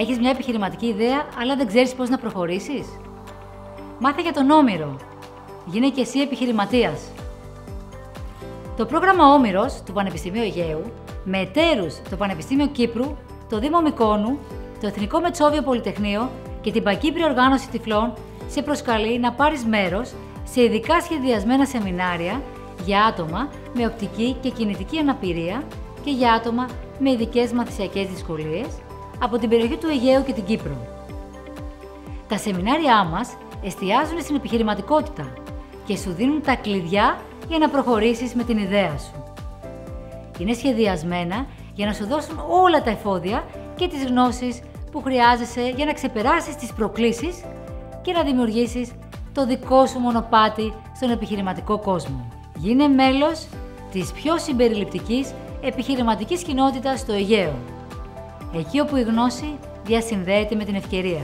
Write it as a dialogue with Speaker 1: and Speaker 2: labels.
Speaker 1: Έχεις μια επιχειρηματική ιδέα, αλλά δεν ξέρεις πώς να προχωρήσεις? Μάθε για τον Όμηρο. Γίνε και εσύ επιχειρηματίας. Το πρόγραμμα Όμηρος του Πανεπιστημίου Αιγαίου, με εταίρους το Πανεπιστήμιο Κύπρου, το Δήμο Μυκόνου, το Εθνικό Μετσόβιο Πολυτεχνείο και την Παγκύπρια Οργάνωση Τυφλών, σε προσκαλεί να πάρεις μέρος σε ειδικά σχεδιασμένα σεμινάρια για άτομα με οπτική και κινητική αναπηρία και για άτομα με ειδικές μαθησιακές δυσκολίες από την περιοχή του Αιγαίου και την Κύπρο. Τα σεμινάρια μας εστιάζουν στην επιχειρηματικότητα και σου δίνουν τα κλειδιά για να προχωρήσεις με την ιδέα σου. Είναι σχεδιασμένα για να σου δώσουν όλα τα εφόδια και τις γνώσεις που χρειάζεσαι για να ξεπεράσεις τις προκλήσεις και να δημιουργήσεις το δικό σου μονοπάτι στον επιχειρηματικό κόσμο. Γίνε μέλος της πιο συμπεριληπτικής επιχειρηματικής κοινότητας στο Αιγαίο, εκεί όπου η γνώση διασυνδέεται με την ευκαιρία.